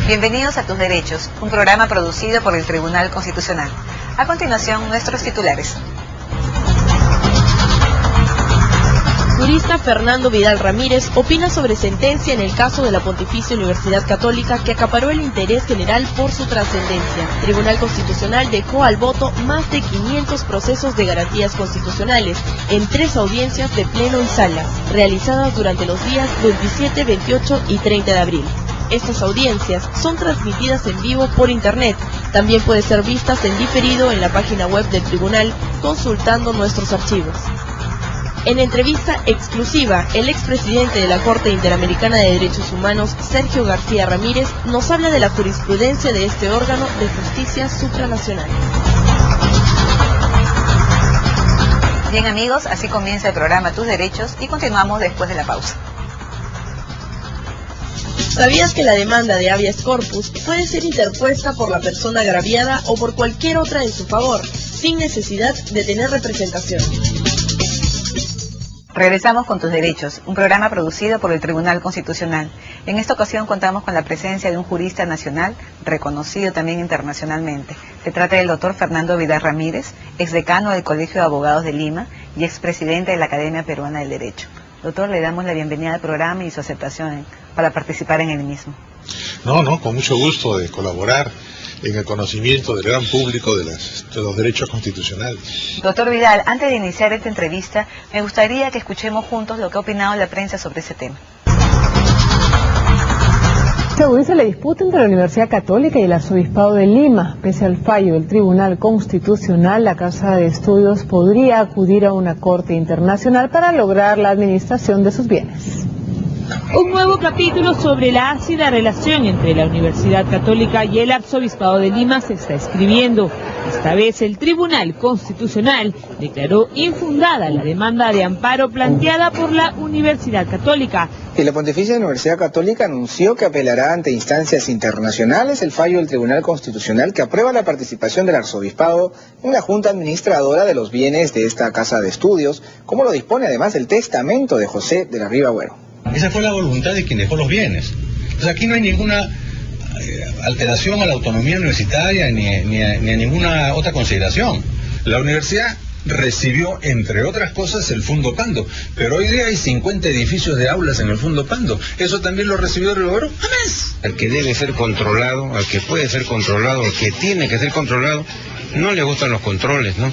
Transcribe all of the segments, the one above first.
Bienvenidos a Tus Derechos, un programa producido por el Tribunal Constitucional. A continuación, nuestros titulares. Jurista Fernando Vidal Ramírez opina sobre sentencia en el caso de la Pontificia Universidad Católica que acaparó el interés general por su trascendencia. Tribunal Constitucional dejó al voto más de 500 procesos de garantías constitucionales en 3 audiencias de pleno y sala, realizadas durante los días 27, 28 y 30 de abril. Estas audiencias son transmitidas en vivo por internet. También pueden ser vistas en diferido en la página web del tribunal consultando nuestros archivos. En entrevista exclusiva, el expresidente de la Corte Interamericana de Derechos Humanos, Sergio García Ramírez, nos habla de la jurisprudencia de este órgano de justicia supranacional. Bien amigos, así comienza el programa Tus Derechos y continuamos después de la pausa. ¿Sabías que la demanda de habeas corpus puede ser interpuesta por la persona agraviada o por cualquier otra en su favor, sin necesidad de tener representación? Regresamos con Tus Derechos, un programa producido por el Tribunal Constitucional. En esta ocasión contamos con la presencia de un jurista nacional, reconocido también internacionalmente. Se trata del doctor Fernando Vidal Ramírez, exdecano del Colegio de Abogados de Lima y expresidente de la Academia Peruana del Derecho. Doctor, le damos la bienvenida al programa y su aceptación para participar en el mismo. No, con mucho gusto de colaborar en el conocimiento del gran público de los derechos constitucionales. Doctor Vidal, antes de iniciar esta entrevista, me gustaría que escuchemos juntos lo que ha opinado la prensa sobre ese tema. Se agudiza la disputa entre la Universidad Católica y el Arzobispado de Lima. Pese al fallo del Tribunal Constitucional, la Casa de Estudios podría acudir a una corte internacional para lograr la administración de sus bienes. Un nuevo capítulo sobre la ácida relación entre la Universidad Católica y el Arzobispado de Lima se está escribiendo. Esta vez el Tribunal Constitucional declaró infundada la demanda de amparo planteada por la Universidad Católica. Y la Pontificia Universidad Católica anunció que apelará ante instancias internacionales el fallo del Tribunal Constitucional que aprueba la participación del Arzobispado en la Junta Administradora de los bienes de esta Casa de Estudios, como lo dispone además el testamento de José de la Riva Agüero. Esa fue la voluntad de quien dejó los bienes. Entonces aquí no hay ninguna alteración a la autonomía universitaria ni a ninguna otra consideración. La universidad recibió, entre otras cosas, el Fundo Pando, pero hoy día hay 50 edificios de aulas en el Fundo Pando. ¿Eso también lo recibió el Riva Agüero? ¡Jamás! Al que debe ser controlado, al que puede ser controlado, al que tiene que ser controlado, no le gustan los controles, ¿no?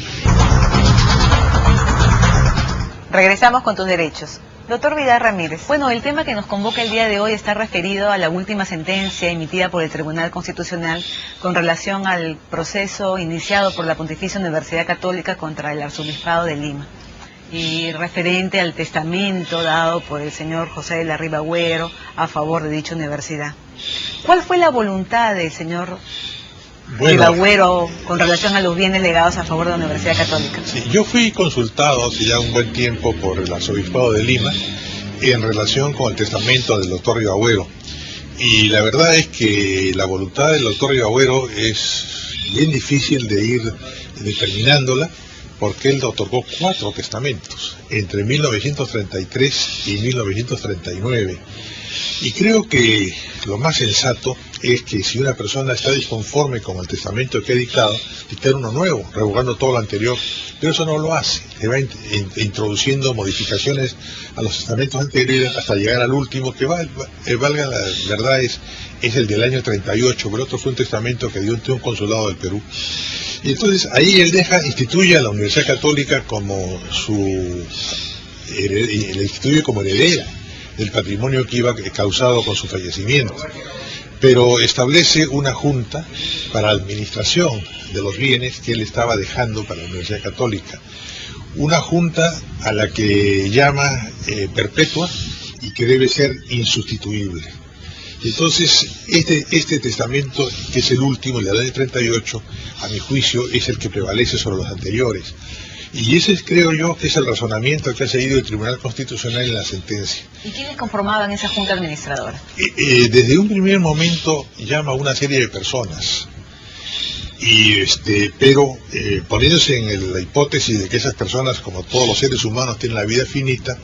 Regresamos con Tus Derechos. Doctor Vidal Ramírez, bueno, el tema que nos convoca el día de hoy está referido a la última sentencia emitida por el Tribunal Constitucional con relación al proceso iniciado por la Pontificia Universidad Católica contra el Arzobispado de Lima y referente al testamento dado por el señor José de la Riva Agüero a favor de dicha universidad. ¿Cuál fue la voluntad del señor Riva Agüero con relación a los bienes legados a favor de la Universidad Católica? Sí, yo fui consultado hace ya un buen tiempo por el Arzobispado de Lima en relación con el testamento del doctor Riva Agüero, y la verdad es que la voluntad del doctor Riva Agüero es bien difícil de ir determinándola, porque él otorgó 4 testamentos entre 1933 y 1939. Y creo que lo más sensato es que si una persona está disconforme con el testamento que ha dictado, dictar uno nuevo, revocando todo lo anterior, pero eso no lo hace, se va introduciendo modificaciones a los testamentos anteriores hasta llegar al último, que valga la verdad es el del año 38, pero otro fue un testamento que dio un consulado del Perú. Y entonces ahí él instituye a la Universidad Católica como la instituye como heredera del patrimonio que iba causado con su fallecimiento, pero establece una junta para administración de los bienes que él estaba dejando para la Universidad Católica, una junta a la que llama perpetua y que debe ser insustituible. Entonces este testamento, que es el último, el del año 38, a mi juicio es el que prevalece sobre los anteriores. Y ese creo yo que es el razonamiento que ha seguido el Tribunal Constitucional en la sentencia. ¿Y quiénes conformaban esa junta administradora? Desde un primer momento llama a una serie de personas. pero poniéndose en la hipótesis de que esas personas, como todos los seres humanos, tienen la vida finita,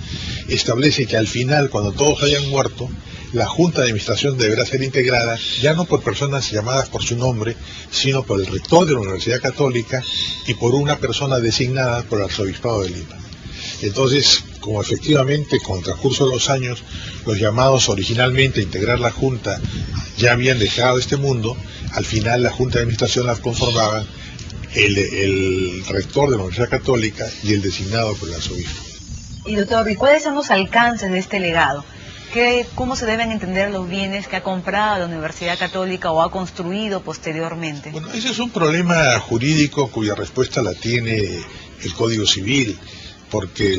establece que al final, cuando todos hayan muerto, la Junta de Administración deberá ser integrada ya no por personas llamadas por su nombre, sino por el rector de la Universidad Católica y por una persona designada por el Arzobispado de Lima. Entonces, como efectivamente con el transcurso de los años, los llamados originalmente a integrar la Junta ya habían dejado este mundo, al final la Junta de Administración la conformaban el rector de la Universidad Católica y el designado por el arzobispo. Y doctor, ¿y cuáles son los alcances de este legado? ¿Cómo se deben entender los bienes que ha comprado la Universidad Católica o ha construido posteriormente? Bueno, ese es un problema jurídico cuya respuesta la tiene el Código Civil, porque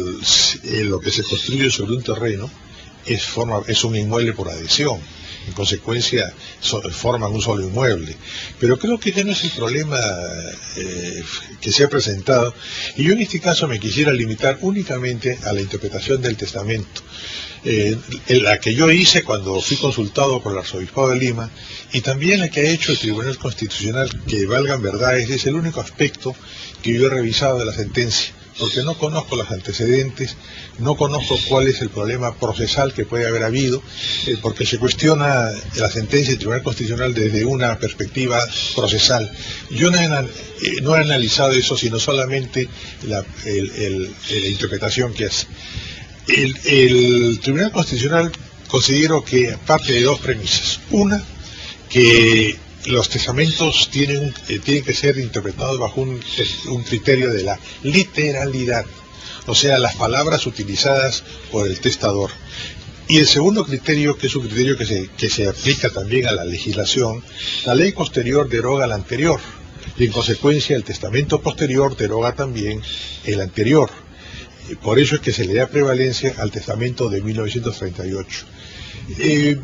lo que se construye sobre un terreno es un inmueble por adhesión. En consecuencia, forman un solo inmueble. Pero creo que ya no es el problema que se ha presentado, y yo en este caso me quisiera limitar únicamente a la interpretación del testamento, la que yo hice cuando fui consultado por el Arzobispado de Lima, y también la que ha hecho el Tribunal Constitucional, que valgan verdades, es el único aspecto que yo he revisado de la sentencia, porque no conozco los antecedentes, no conozco cuál es el problema procesal que puede haber habido, porque se cuestiona la sentencia del Tribunal Constitucional desde una perspectiva procesal. Yo no he analizado eso, sino solamente la interpretación que hace. El Tribunal Constitucional considero que parte de dos premisas. Una, que los testamentos tienen que ser interpretados bajo un criterio de la literalidad, o sea, las palabras utilizadas por el testador. Y el segundo criterio, que es un criterio que se aplica también a la legislación, la ley posterior deroga la anterior, y en consecuencia el testamento posterior deroga también el anterior. Por eso es que se le da prevalencia al testamento de 1938.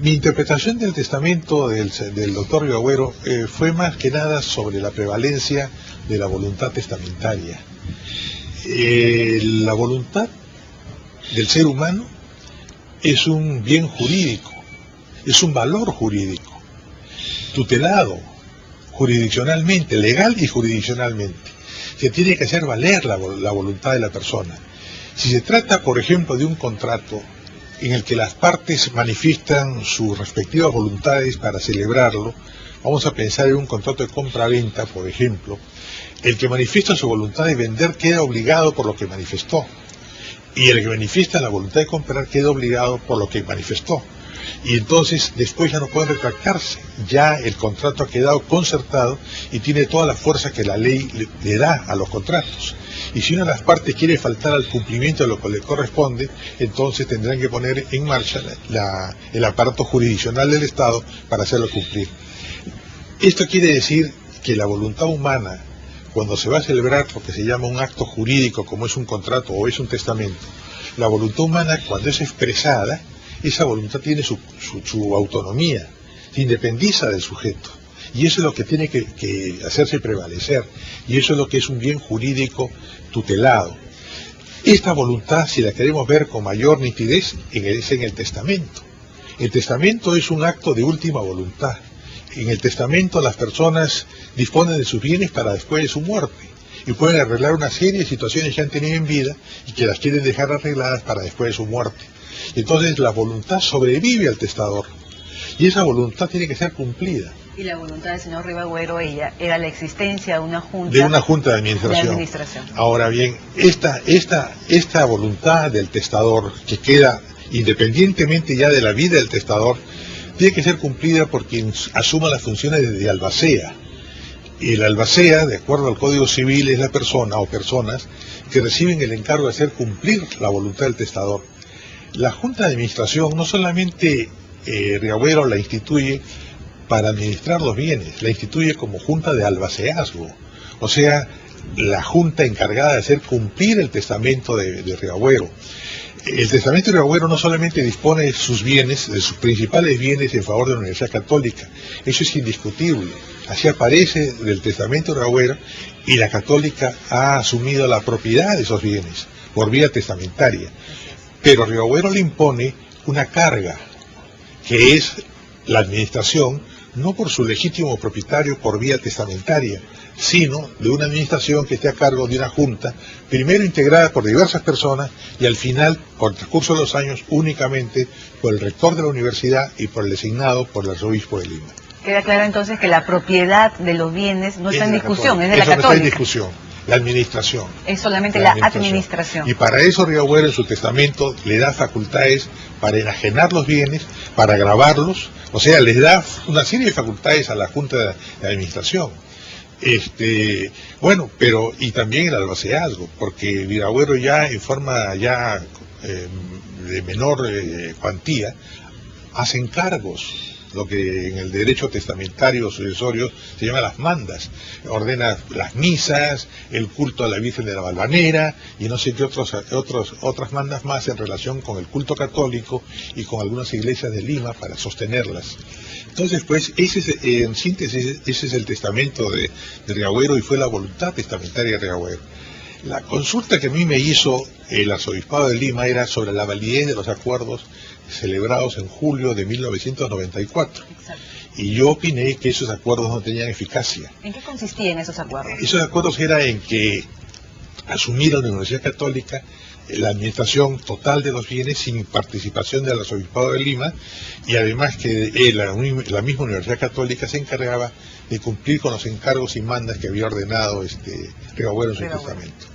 Mi interpretación del testamento del doctor Rivabuero fue más que nada sobre la prevalencia de la voluntad testamentaria. La voluntad del ser humano es un bien jurídico, es un valor jurídico, tutelado jurisdiccionalmente, legal y jurisdiccionalmente. Se tiene que hacer valer la voluntad de la persona. Si se trata, por ejemplo, de un contrato en el que las partes manifiestan sus respectivas voluntades para celebrarlo, vamos a pensar en un contrato de compra-venta, por ejemplo, el que manifiesta su voluntad de vender queda obligado por lo que manifestó, y el que manifiesta la voluntad de comprar queda obligado por lo que manifestó, y entonces después ya no puede retractarse, ya el contrato ha quedado concertado y tiene toda la fuerza que la ley le da a los contratos. Y si una de las partes quiere faltar al cumplimiento de lo que le corresponde, entonces tendrán que poner en marcha el aparato jurisdiccional del Estado para hacerlo cumplir. Esto quiere decir que la voluntad humana, cuando se va a celebrar lo que se llama un acto jurídico, como es un contrato o es un testamento, la voluntad humana, cuando es expresada, esa voluntad tiene su autonomía, se independiza del sujeto. Y eso es lo que tiene que hacerse prevalecer, y eso es lo que es un bien jurídico tutelado. Esta voluntad, si la queremos ver con mayor nitidez, es en el testamento. El testamento es un acto de última voluntad. En el testamento las personas disponen de sus bienes para después de su muerte, y pueden arreglar una serie de situaciones que han tenido en vida y que las quieren dejar arregladas para después de su muerte. Entonces la voluntad sobrevive al testador, y esa voluntad tiene que ser cumplida. Y la voluntad del señor Rivabuero era la existencia de una junta de administración. Ahora bien, esta voluntad del testador, que queda independientemente ya de la vida del testador, tiene que ser cumplida por quien asuma las funciones de albacea. El albacea, de acuerdo al Código Civil, es la persona o personas que reciben el encargo de hacer cumplir la voluntad del testador. La Junta de Administración no solamente Rivabuero la instituye para administrar los bienes, la instituye como junta de albaceazgo, o sea, la junta encargada de hacer cumplir el testamento de Rivabuero. El testamento de Rivabuero no solamente dispone de sus bienes, de sus principales bienes en favor de la Universidad Católica, eso es indiscutible, así aparece del testamento de Rivabuero, y la Católica ha asumido la propiedad de esos bienes por vía testamentaria, pero Rivabuero le impone una carga, que es la administración, no por su legítimo propietario por vía testamentaria, sino de una administración que esté a cargo de una junta, primero integrada por diversas personas y al final, por el transcurso de los años, únicamente por el rector de la universidad y por el designado por el arzobispo de Lima. Queda claro entonces que la propiedad de los bienes no está en discusión, es de la Eso no Católica. está en discusión, la administración. Es solamente la administración. Y para eso Río Agüero en su testamento le da facultades para enajenar los bienes, para gravarlos, o sea, les da una serie de facultades a la Junta de Administración. Bueno, pero y también el albaceazgo, porque Río Agüero ya en forma ya de menor cuantía hace encargos, lo que en el derecho testamentario sucesorio se llama las mandas, ordena las misas, el culto a la Virgen de la Valvanera y no sé qué otras mandas más en relación con el culto católico y con algunas iglesias de Lima para sostenerlas. Entonces, pues, en síntesis, ese es el testamento de Río Agüero y fue la voluntad testamentaria de Río Agüero. La consulta que a mí me hizo el arzobispado de Lima era sobre la validez de los acuerdos celebrados en julio de 1994. Exacto. Y yo opiné que esos acuerdos no tenían eficacia. ¿En qué consistían esos acuerdos? Esos acuerdos eran en que asumiera la Universidad Católica la administración total de los bienes sin participación del arzobispado de Lima, y además que la misma Universidad Católica se encargaba de cumplir con los encargos y mandas que había ordenado Río Agüero en su testamento.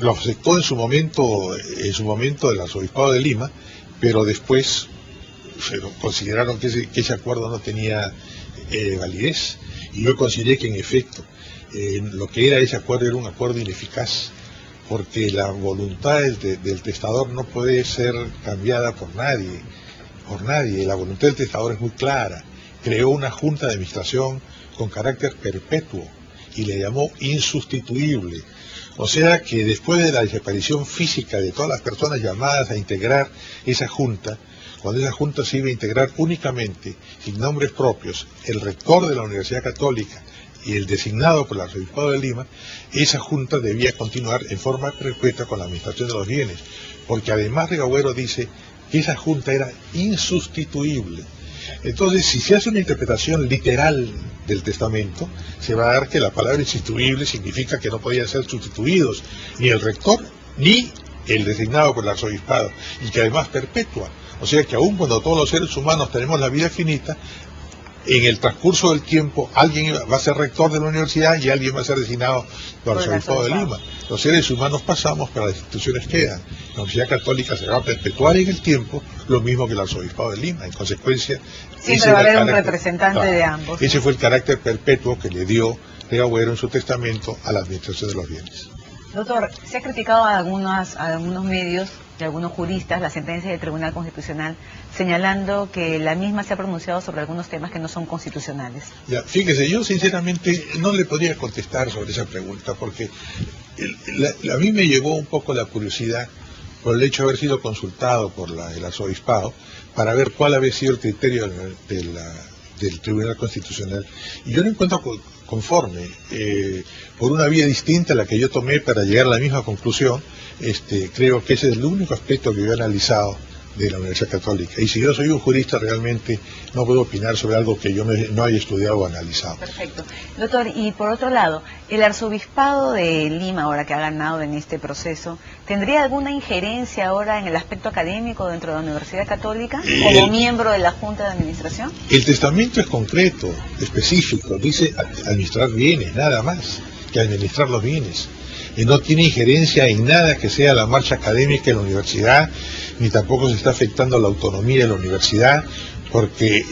Lo aceptó en su momento el arzobispado de Lima, pero después consideraron que ese acuerdo no tenía validez, y yo consideré que en efecto lo que era ese acuerdo era un acuerdo ineficaz, porque la voluntad del testador no puede ser cambiada por nadie, la voluntad del testador es muy clara. Creó una junta de administración con carácter perpetuo y le llamó insustituible. O sea que después de la desaparición física de todas las personas llamadas a integrar esa junta, cuando esa junta se iba a integrar únicamente, sin nombres propios, el rector de la Universidad Católica y el designado por el arzobispado de Lima, esa junta debía continuar en forma perpetua con la administración de los bienes, porque además Río Agüero dice que esa junta era insustituible. Entonces, si se hace una interpretación literal del testamento, se va a dar que la palabra insustituible significa que no podían ser sustituidos ni el rector ni el designado por el arzobispado, y que además perpetua. O sea que aún cuando todos los seres humanos tenemos la vida finita, en el transcurso del tiempo alguien va a ser rector de la universidad y alguien va a ser designado por el arzobispado de Lima. Los seres humanos pasamos, pero las instituciones quedan. La Universidad Católica se va a perpetuar en el tiempo, lo mismo que el arzobispado de Lima. En consecuencia, siempre va a haber un representante de ambos. Ese fue el carácter perpetuo que le dio Río Agüero en su testamento a la administración de los bienes. Doctor, se ha criticado a algunos medios y a algunos juristas la sentencia del Tribunal Constitucional, señalando que la misma se ha pronunciado sobre algunos temas que no son constitucionales. Ya, fíjese, yo sinceramente no le podría contestar sobre esa pregunta, porque a mí me llevó un poco la curiosidad por el hecho de haber sido consultado por el arzobispado para ver cuál había sido el criterio del Tribunal Constitucional. Y yo lo encuentro conforme, por una vía distinta a la que yo tomé para llegar a la misma conclusión. Creo que ese es el único aspecto que yo he analizado de la Universidad Católica. Y si yo soy un jurista, realmente no puedo opinar sobre algo que yo no haya estudiado o analizado. Perfecto. Doctor, y por otro lado, el arzobispado de Lima, ahora que ha ganado en este proceso, ¿tendría alguna injerencia ahora en el aspecto académico dentro de la Universidad Católica como miembro de la Junta de Administración? El testamento es concreto, específico, dice administrar bienes, nada más que administrar los bienes. Y no tiene injerencia en nada que sea la marcha académica de la universidad, ni tampoco se está afectando la autonomía de la universidad, porque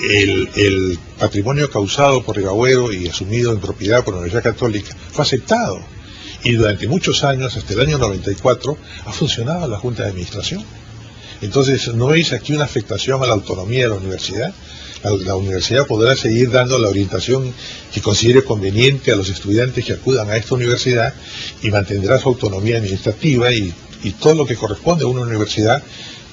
el patrimonio causado por Río Agüero y asumido en propiedad por la Universidad Católica fue aceptado. Y durante muchos años, hasta el año 94, ha funcionado la Junta de Administración. Entonces, no es aquí una afectación a la autonomía de la universidad. La universidad podrá seguir dando la orientación que considere conveniente a los estudiantes que acudan a esta universidad y mantendrá su autonomía administrativa y todo lo que corresponde a una universidad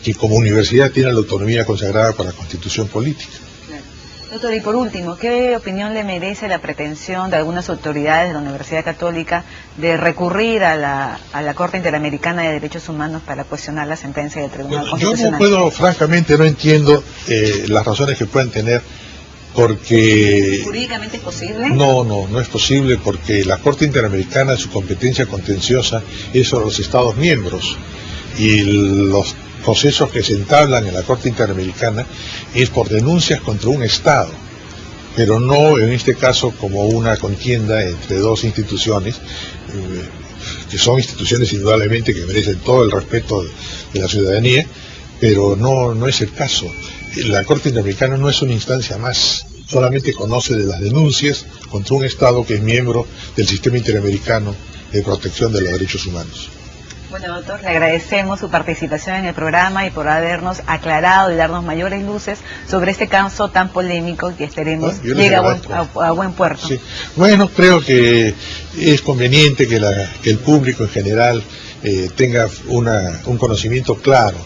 que como universidad tiene la autonomía consagrada por la Constitución política. Claro. Doctor, y por último, ¿qué opinión le merece la pretensión de algunas autoridades de la Universidad Católica de recurrir a la Corte Interamericana de Derechos Humanos para cuestionar la sentencia del Tribunal Constitucional? Yo no puedo, francamente, no entiendo las razones que puedan tener porque... ¿Jurídicamente es posible? No es posible, porque la Corte Interamericana, su competencia contenciosa es sobre los Estados miembros, y los procesos que se entablan en la Corte Interamericana es por denuncias contra un Estado, pero no en este caso como una contienda entre dos instituciones, que son instituciones indudablemente que merecen todo el respeto de la ciudadanía, pero no es el caso. La Corte Interamericana no es una instancia más, solamente conoce de las denuncias contra un Estado que es miembro del sistema interamericano de protección de los derechos humanos. Bueno, doctor, le agradecemos su participación en el programa y por habernos aclarado y darnos mayores luces sobre este caso tan polémico que esperemos llegue a buen puerto. Sí. Bueno, creo que es conveniente que el público en general tenga un conocimiento claro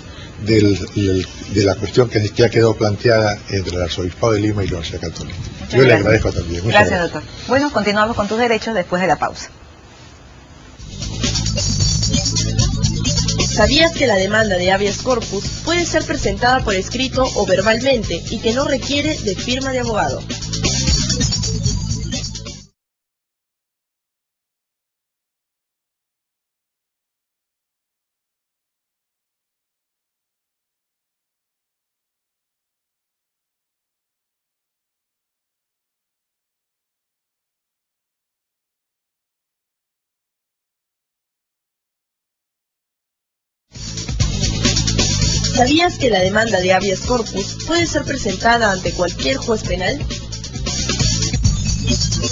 de la cuestión que ha quedado planteada entre el Arzobispado de Lima y la Universidad Católica. Yo le agradezco también. Muchas gracias, doctor. Bueno, continuamos con tus derechos después de la pausa. ¿Sabías que la demanda de habeas corpus puede ser presentada por escrito o verbalmente y que no requiere de firma de abogado? ¿Sabías que la demanda de habeas corpus puede ser presentada ante cualquier juez penal?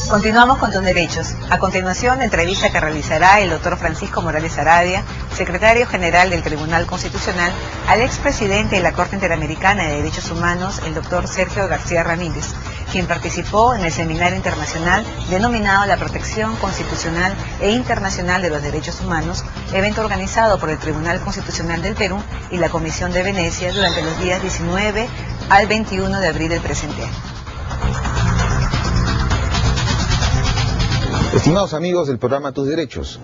Continuamos con tus derechos. A continuación, la entrevista que realizará el doctor Francisco Morales Arabia, secretario general del Tribunal Constitucional, al expresidente de la Corte Interamericana de Derechos Humanos, el doctor Sergio García Ramírez, quien participó en el seminario internacional denominado La Protección Constitucional e Internacional de los Derechos Humanos, evento organizado por el Tribunal Constitucional del Perú y la Comisión de Venecia durante los días 19 al 21 de abril del presente año. Estimados amigos del programa Tus Derechos,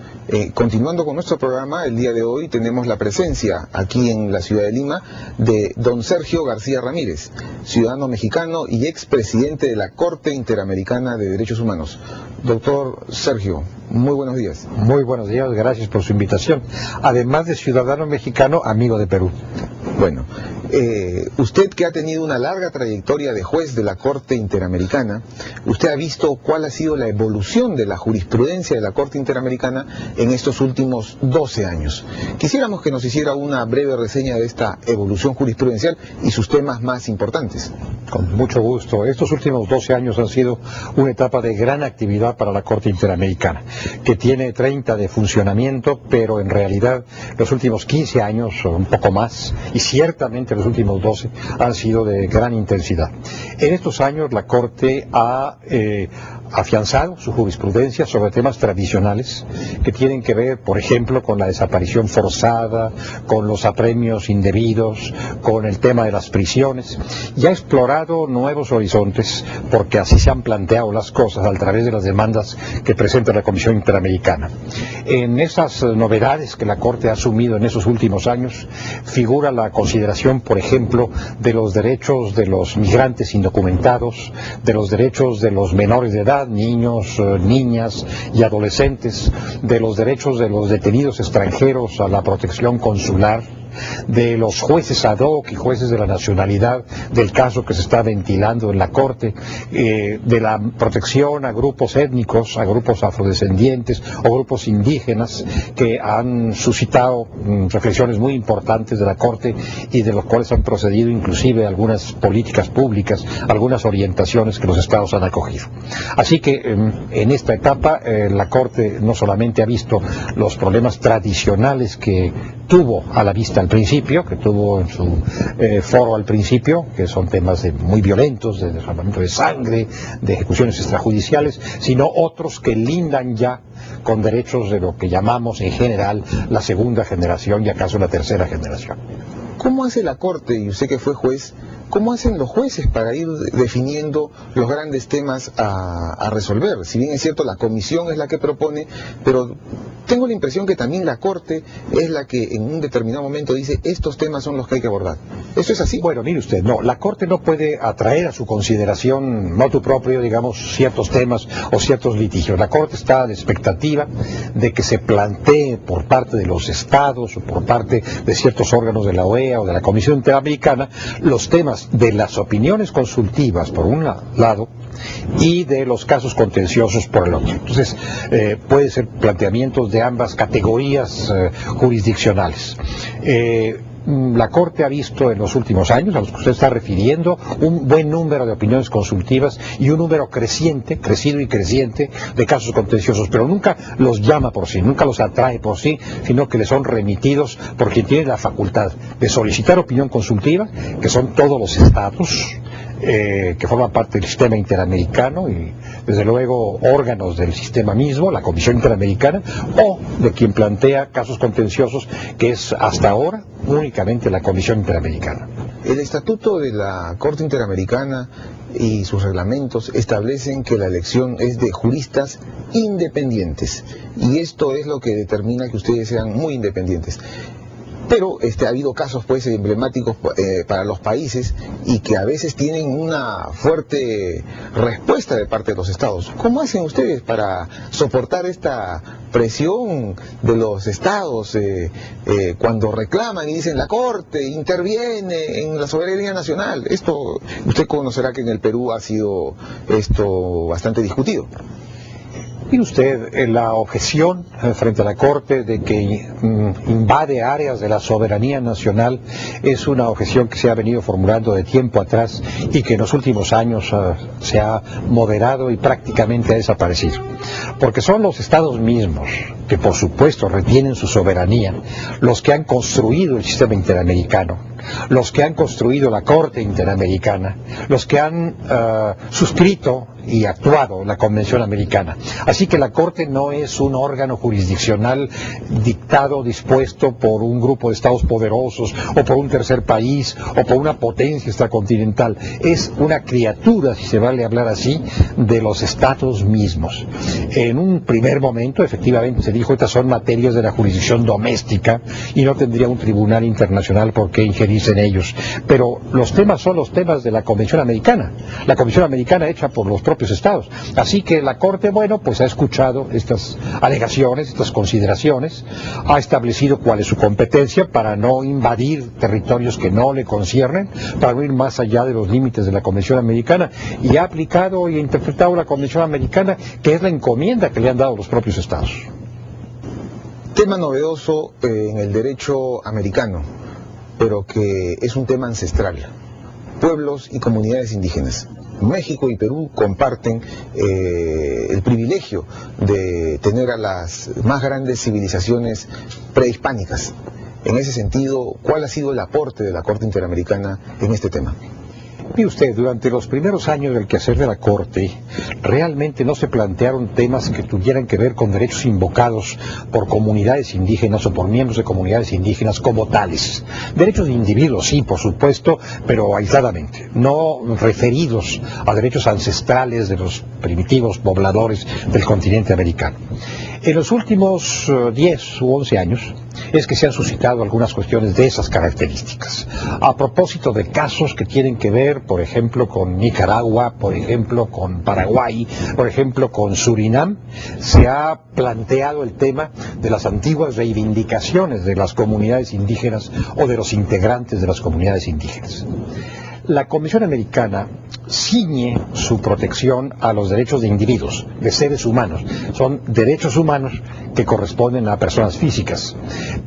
continuando con nuestro programa, el día de hoy tenemos la presencia aquí en la ciudad de Lima de don Sergio García Ramírez, ciudadano mexicano y expresidente de la Corte Interamericana de Derechos Humanos. Doctor Sergio, muy buenos días. Muy buenos días, gracias por su invitación. Además de ciudadano mexicano, amigo de Perú. Bueno, usted que ha tenido una larga trayectoria de juez de la Corte Interamericana, usted ha visto cuál ha sido la evolución de la jurisprudencia de la Corte Interamericana en estos últimos 12 años. Quisiéramos que nos hiciera una breve reseña de esta evolución jurisprudencial y sus temas más importantes. Con mucho gusto. Estos últimos 12 años han sido una etapa de gran actividad para la Corte Interamericana, que tiene 30 de funcionamiento, pero en realidad los últimos 15 años, o un poco más, y ciertamente los últimos 12 han sido de gran intensidad. En estos años la Corte ha afianzado su jurisprudencia sobre temas tradicionales que tienen que ver, por ejemplo, con la desaparición forzada, con los apremios indebidos, con el tema de las prisiones, y ha explorado nuevos horizontes porque así se han planteado las cosas a través de las demandas que presenta la Comisión Interamericana. En esas novedades que la Corte ha asumido en esos últimos años figura la consideración, por ejemplo, de los derechos de los migrantes indocumentados, de los derechos de los menores de edad, niños, niñas y adolescentes, de los derechos de los detenidos extranjeros a la protección consular, de los jueces ad hoc y jueces de la nacionalidad del caso que se está ventilando en la Corte, de la protección a grupos étnicos, a grupos afrodescendientes o grupos indígenas que han suscitado reflexiones muy importantes de la Corte y de los cuales han procedido inclusive algunas políticas públicas, algunas orientaciones que los estados han acogido. Así que en esta etapa la Corte no solamente ha visto los problemas tradicionales que tuvo a la vista al principio, que tuvo en su foro al principio, que son temas muy violentos, de derramamiento de sangre, de ejecuciones extrajudiciales, sino otros que lindan ya con derechos de lo que llamamos en general la segunda generación y acaso la tercera generación. ¿Cómo hace la Corte, y usted que fue juez, cómo hacen los jueces para ir definiendo los grandes temas a resolver? Si bien es cierto, la comisión es la que propone, pero tengo la impresión que también la Corte es la que en un determinado momento dice estos temas son los que hay que abordar. ¿Eso es así? Bueno, mire usted, no, la Corte no puede atraer a su consideración motu proprio, digamos, ciertos temas o ciertos litigios. La Corte está a la expectativa de que se plantee por parte de los estados o por parte de ciertos órganos de la OEA o de la Comisión Interamericana los temas de las opiniones consultivas por un lado y de los casos contenciosos por el otro. Entonces, puede ser planteamientos de ambas categorías jurisdiccionales. La Corte ha visto en los últimos años, a los que usted está refiriendo, un buen número de opiniones consultivas y un número crecido y creciente de casos contenciosos, pero nunca los llama por sí, nunca los atrae por sí, sino que les son remitidos por quien tiene la facultad de solicitar opinión consultiva, que son todos los estados, que forman parte del sistema interamericano y desde luego órganos del sistema mismo, la Comisión Interamericana, o de quien plantea casos contenciosos, que es hasta ahora únicamente la Comisión Interamericana. El estatuto de la Corte Interamericana y sus reglamentos establecen que la elección es de juristas independientes, y esto es lo que determina que ustedes sean muy independientes. Pero ha habido casos pues emblemáticos para los países y que a veces tienen una fuerte respuesta de parte de los estados. ¿Cómo hacen ustedes para soportar esta presión de los estados cuando reclaman y dicen la Corte interviene en la soberanía nacional? Esto, usted conocerá que en el Perú ha sido esto bastante discutido. Mire usted, la objeción frente a la Corte de que invade áreas de la soberanía nacional es una objeción que se ha venido formulando de tiempo atrás y que en los últimos años se ha moderado y prácticamente ha desaparecido. Porque son los estados mismos, que por supuesto retienen su soberanía, los que han construido el sistema interamericano, los que han construido la Corte Interamericana, los que han suscrito y actuado la Convención Americana. Así que la Corte no es un órgano jurisdiccional dictado, dispuesto por un grupo de estados poderosos o por un tercer país o por una potencia extracontinental. Es una criatura, si se vale hablar así, de los estados mismos. En un primer momento, efectivamente, se dijo estas son materias de la jurisdicción doméstica y no tendría un tribunal internacional por qué ingerirse en ellos. Pero los temas son los temas de la Convención Americana. La Convención Americana hecha por los propios estados. Así que la Corte, bueno, pues ha escuchado estas alegaciones, estas consideraciones, ha establecido cuál es su competencia para no invadir territorios que no le conciernen, para no ir más allá de los límites de la Convención Americana, y ha aplicado y interpretado la Convención Americana, que es la encomienda que le han dado los propios estados. Tema novedoso en el derecho americano, pero que es un tema ancestral: pueblos y comunidades indígenas. México y Perú comparten el privilegio de tener a las más grandes civilizaciones prehispánicas. En ese sentido, ¿cuál ha sido el aporte de la Corte Interamericana en este tema? Mire usted, durante los primeros años del quehacer de la Corte, realmente no se plantearon temas que tuvieran que ver con derechos invocados por comunidades indígenas o por miembros de comunidades indígenas como tales. Derechos de individuos, sí, por supuesto, pero aisladamente, no referidos a derechos ancestrales de los primitivos pobladores del continente americano. En los últimos 10 u 11 años es que se han suscitado algunas cuestiones de esas características. A propósito de casos que tienen que ver, por ejemplo, con Nicaragua, por ejemplo, con Paraguay, por ejemplo, con Surinam, se ha planteado el tema de las antiguas reivindicaciones de las comunidades indígenas o de los integrantes de las comunidades indígenas. La Convención Americana ciñe su protección a los derechos de individuos, de seres humanos. Son derechos humanos que corresponden a personas físicas.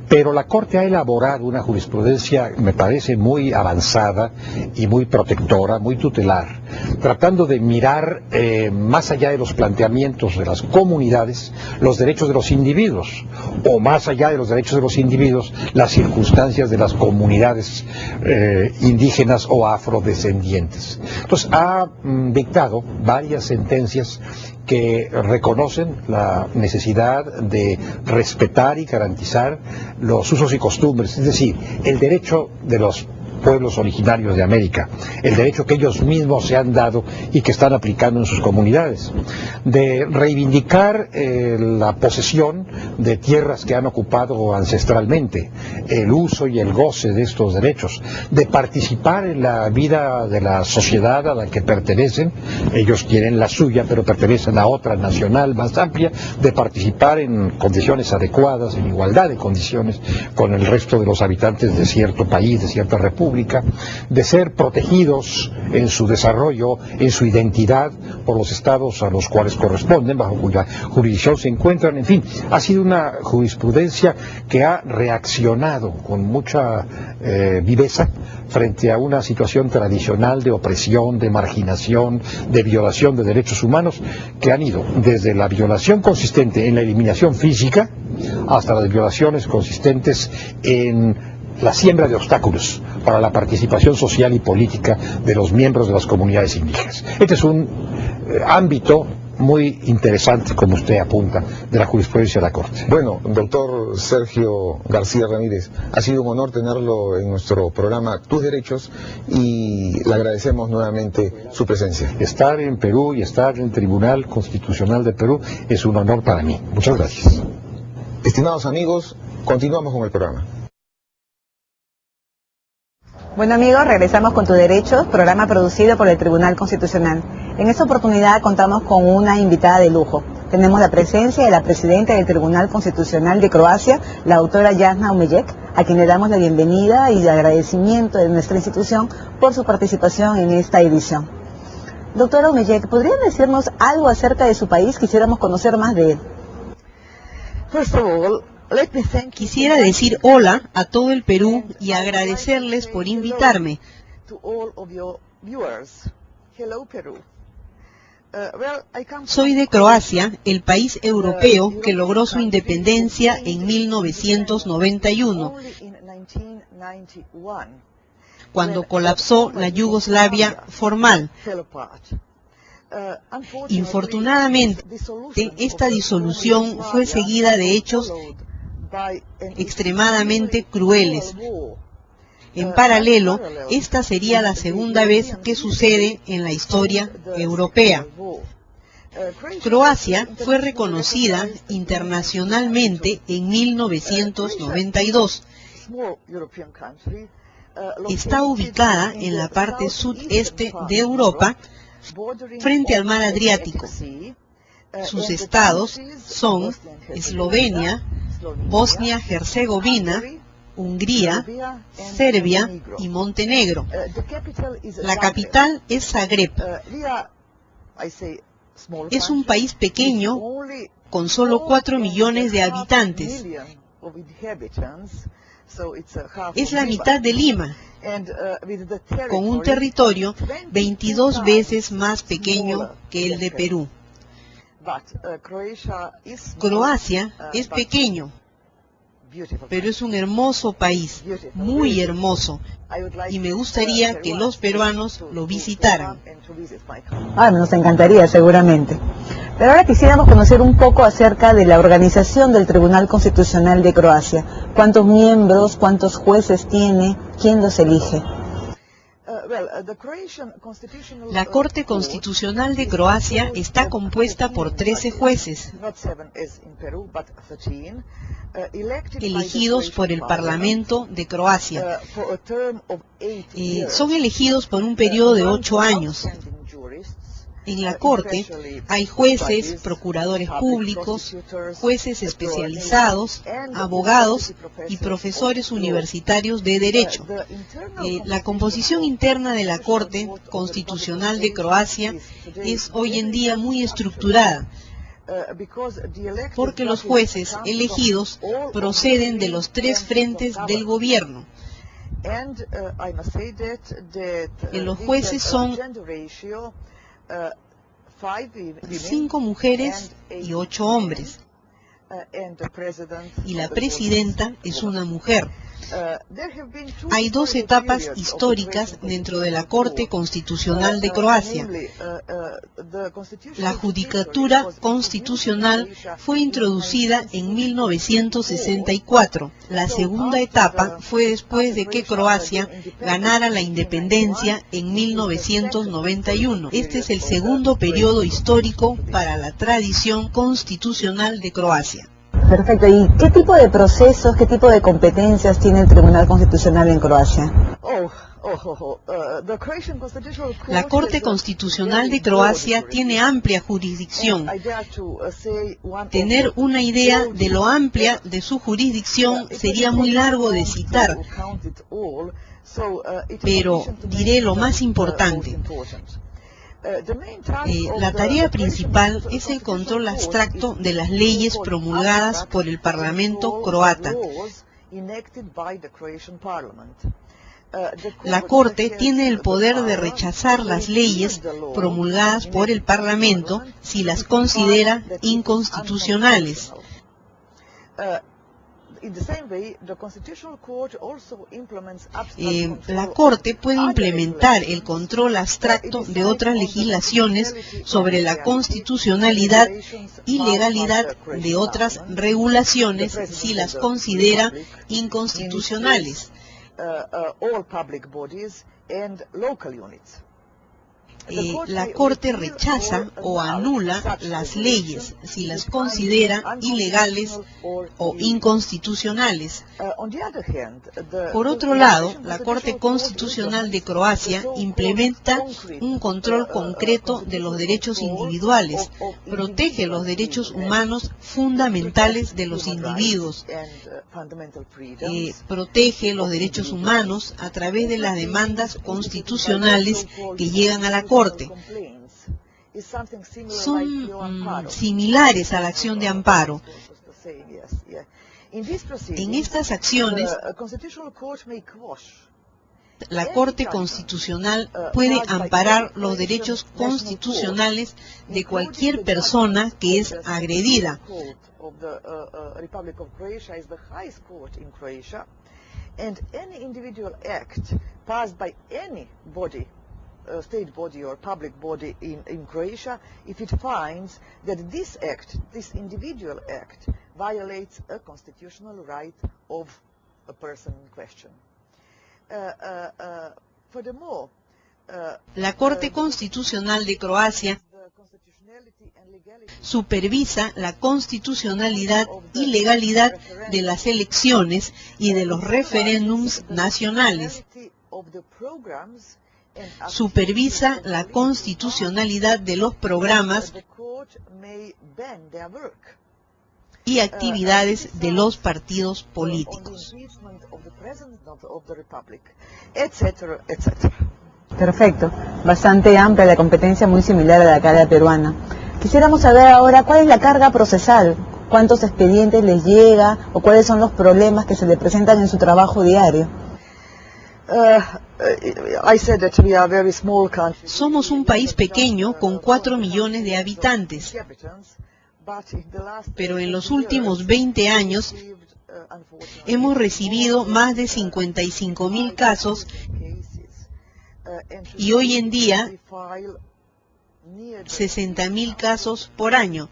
Pero la Corte ha elaborado una jurisprudencia, me parece, muy avanzada y muy protectora, muy tutelar, tratando de mirar más allá de los planteamientos de las comunidades, los derechos de los individuos, o más allá de los derechos de los individuos, las circunstancias de las comunidades indígenas o afrodescendientes. Entonces ha dictado varias sentencias que reconocen la necesidad de respetar y garantizar los usos y costumbres, es decir, el derecho de los pueblos originarios de América, el derecho que ellos mismos se han dado y que están aplicando en sus comunidades, de reivindicar la posesión de tierras que han ocupado ancestralmente, el uso y el goce de estos derechos, de participar en la vida de la sociedad a la que pertenecen, ellos quieren la suya pero pertenecen a otra nacional más amplia, de participar en condiciones adecuadas, en igualdad de condiciones con el resto de los habitantes de cierto país, de cierta república, de ser protegidos en su desarrollo, en su identidad por los estados a los cuales corresponden, bajo cuya jurisdicción se encuentran. En fin, ha sido una jurisprudencia que ha reaccionado con mucha viveza frente a una situación tradicional de opresión, de marginación, de violación de derechos humanos, que han ido desde la violación consistente en la eliminación física hasta las violaciones consistentes en la siembra de obstáculos para la participación social y política de los miembros de las comunidades indígenas. Este es un ámbito muy interesante, como usted apunta, de la jurisprudencia de la Corte. Bueno, doctor Sergio García Ramírez, ha sido un honor tenerlo en nuestro programa Tus Derechos y le agradecemos nuevamente su presencia. Estar en Perú y estar en el Tribunal Constitucional de Perú es un honor para mí. Muchas gracias. Estimados amigos, continuamos con el programa. Bueno amigos, regresamos con Tus Derechos, programa producido por el Tribunal Constitucional. En esta oportunidad contamos con una invitada de lujo. Tenemos la presencia de la presidenta del Tribunal Constitucional de Croacia, la doctora Jasna Omejec, a quien le damos la bienvenida y el agradecimiento de nuestra institución por su participación en esta edición. Doctora Omejec, ¿podría decirnos algo acerca de su país? Quisiéramos conocer más de él. Quisiera decir hola a todo el Perú y agradecerles por invitarme. Soy de Croacia, el país europeo que logró su independencia en 1991, cuando colapsó la Yugoslavia formal. Infortunadamente, esta disolución fue seguida de hechos extremadamente crueles. En paralelo, esta sería la segunda vez que sucede en la historia europea. Croacia fue reconocida internacionalmente en 1992. Está ubicada en la parte sudeste de Europa, frente al mar Adriático. Sus estados son Eslovenia, Bosnia-Herzegovina, Hungría, Serbia y Montenegro. La capital es Zagreb. Es un país pequeño con solo 4 millones de habitantes. Es la mitad de Lima, con un territorio 22 veces más pequeño que el de Perú. Croacia es pequeño, pero es un hermoso país, muy hermoso, y me gustaría que los peruanos lo visitaran. Nos encantaría, seguramente. Pero ahora quisiéramos conocer un poco acerca de la organización del Tribunal Constitucional de Croacia. ¿Cuántos miembros, cuántos jueces tiene? ¿Quién los elige? La Corte Constitucional de Croacia está compuesta por 13 jueces, elegidos por el Parlamento de Croacia. Son elegidos por un periodo de 8 años. En la Corte hay jueces, procuradores públicos, jueces especializados, abogados y profesores universitarios de Derecho. La composición interna de la Corte Constitucional de Croacia es hoy en día muy estructurada, porque los jueces elegidos proceden de los 3 frentes del gobierno. Los jueces son 5 mujeres y 8 hombres, y la presidenta es una mujer. Hay dos etapas históricas dentro de la Corte Constitucional de Croacia. La Judicatura Constitucional fue introducida en 1964. La segunda etapa fue después de que Croacia ganara la independencia en 1991. Este es el segundo periodo histórico para la tradición constitucional de Croacia. Perfecto. ¿Y qué tipo de procesos, qué tipo de competencias tiene el Tribunal Constitucional en Croacia? La Corte Constitucional de Croacia tiene amplia jurisdicción. Tener una idea de lo amplia de su jurisdicción sería muy largo de citar, pero diré lo más importante. La tarea principal es el control abstracto de las leyes promulgadas por el Parlamento croata. La Corte tiene el poder de rechazar las leyes promulgadas por el Parlamento si las considera inconstitucionales. La Corte puede implementar el control abstracto de otras legislaciones sobre la constitucionalidad y legalidad de otras regulaciones si las considera inconstitucionales. La Corte rechaza o anula las leyes si las considera ilegales o inconstitucionales. Por otro lado, la Corte Constitucional de Croacia implementa un control concreto de los derechos individuales, protege los derechos humanos fundamentales de los individuos, protege los derechos humanos a través de las demandas constitucionales que llegan a la Corte. Son similares a la acción de amparo. En estas acciones, la Corte Constitucional puede amparar los derechos constitucionales de cualquier persona que es agredida. State body or public body in Croatia, if it finds that this individual act, violates a constitutional right of a person in question. Furthermore, la Corte Constitucional de Croacia supervisa la constitucionalidad y legalidad de las elecciones y de los referéndums nacionales. Supervisa la constitucionalidad de los programas y actividades de los partidos políticos. Perfecto, bastante amplia la competencia, muy similar a la carga peruana. Quisiéramos saber ahora cuál es la carga procesal, cuántos expedientes les llega o cuáles son los problemas que se le presentan en su trabajo diario. Somos un país pequeño con 4 millones de habitantes, pero en los últimos 20 años hemos recibido más de 55.000 casos y hoy en día 60.000 casos por año.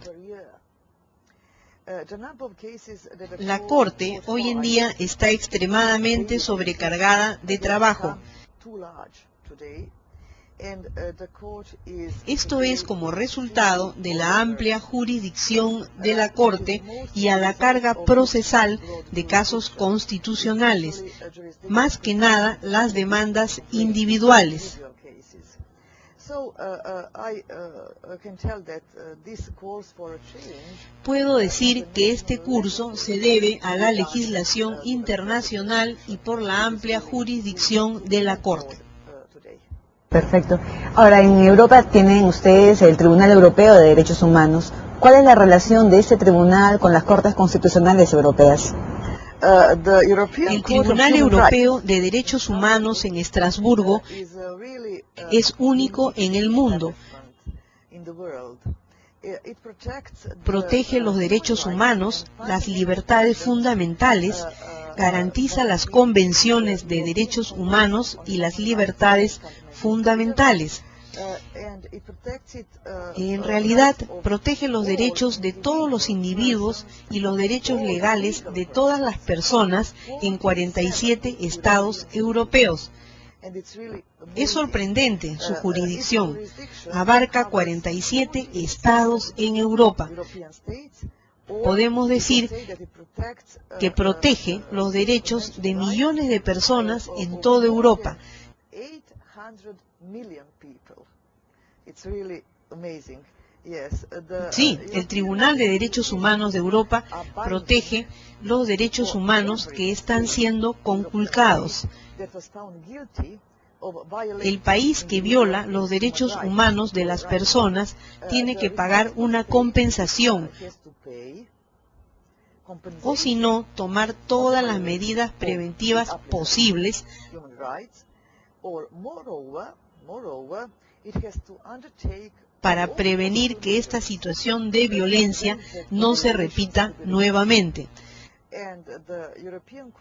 La Corte hoy en día está extremadamente sobrecargada de trabajo. Esto es como resultado de la amplia jurisdicción de la Corte y a la carga procesal de casos constitucionales, más que nada las demandas individuales. Puedo decir que este curso se debe a la legislación internacional y por la amplia jurisdicción de la Corte. Perfecto. Ahora, en Europa tienen ustedes el Tribunal Europeo de Derechos Humanos. ¿Cuál es la relación de este tribunal con las Cortes Constitucionales Europeas? El Tribunal Europeo de Derechos Humanos en Estrasburgo es único en el mundo. Protege los derechos humanos, las libertades fundamentales, garantiza las convenciones de derechos humanos y las libertades fundamentales. En realidad, protege los derechos de todos los individuos y los derechos legales de todas las personas en 47 estados europeos. Es sorprendente su jurisdicción. Abarca 47 estados en Europa. Podemos decir que protege los derechos de millones de personas en toda Europa. Sí, el Tribunal de Derechos Humanos de Europa protege los derechos humanos que están siendo conculcados. El país que viola los derechos humanos de las personas tiene que pagar una compensación, o si no, tomar todas las medidas preventivas posibles para prevenir que esta situación de violencia no se repita nuevamente.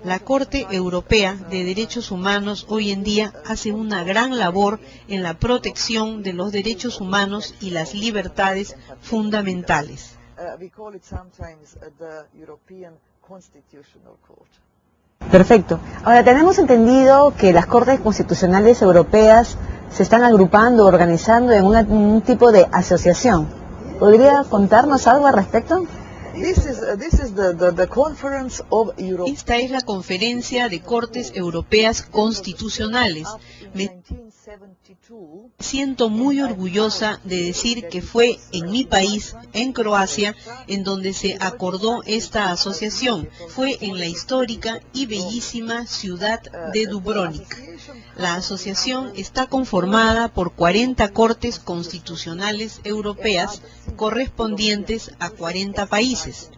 La Corte Europea de Derechos Humanos hoy en día hace una gran labor en la protección de los derechos humanos y las libertades fundamentales. Perfecto. Ahora, tenemos entendido que las Cortes Constitucionales Europeas se están agrupando, organizando en un tipo de asociación. ¿Podría contarnos algo al respecto? Esta es la Conferencia de Cortes Europeas Constitucionales. Me siento muy orgullosa de decir que fue en mi país, en Croacia, en donde se acordó esta asociación. Fue en la histórica y bellísima ciudad de Dubrovnik. La asociación está conformada por 40 cortes constitucionales europeas correspondientes a 40 países.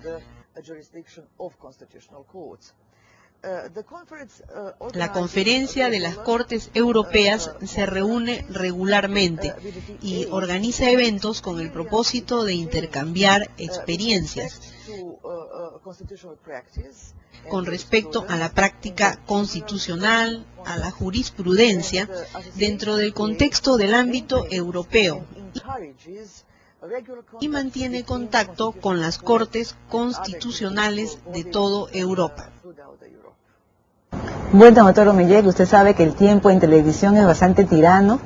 La Conferencia de las Cortes Europeas se reúne regularmente y organiza eventos con el propósito de intercambiar experiencias con respecto a la práctica constitucional, a la jurisprudencia, dentro del contexto del ámbito europeo, y mantiene contacto con las Cortes Constitucionales de toda Europa. Bueno, doctor Omeyer, usted sabe que el tiempo en televisión es bastante tirano.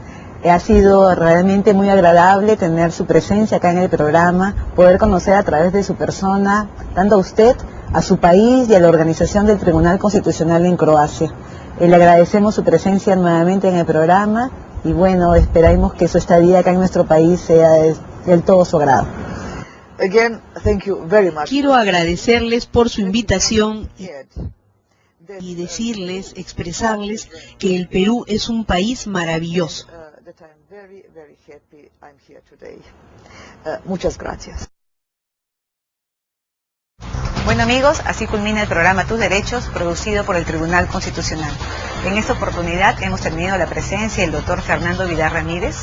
Ha sido realmente muy agradable tener su presencia acá en el programa, poder conocer a través de su persona, tanto a usted, a su país y a la organización del Tribunal Constitucional en Croacia. Le agradecemos su presencia nuevamente en el programa y bueno, esperamos que su estadía acá en nuestro país sea del todo su agrado. Quiero agradecerles por su invitación y decirles, expresarles que el Perú es un país maravilloso. Muchas gracias. Bueno amigos, así culmina el programa Tus Derechos, producido por el Tribunal Constitucional. En esta oportunidad hemos tenido la presencia del doctor Fernando Vidal Ramírez,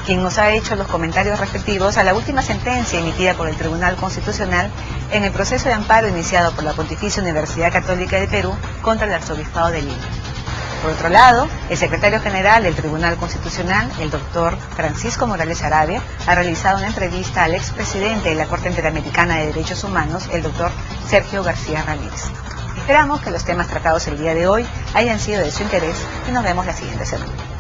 quien nos ha hecho los comentarios respectivos a la última sentencia emitida por el Tribunal Constitucional en el proceso de amparo iniciado por la Pontificia Universidad Católica de Perú contra el Arzobispado de Lima. Por otro lado, el secretario general del Tribunal Constitucional, el doctor Francisco Morales Arabia, ha realizado una entrevista al expresidente de la Corte Interamericana de Derechos Humanos, el doctor Sergio García Ramírez. Esperamos que los temas tratados el día de hoy hayan sido de su interés y nos vemos la siguiente semana.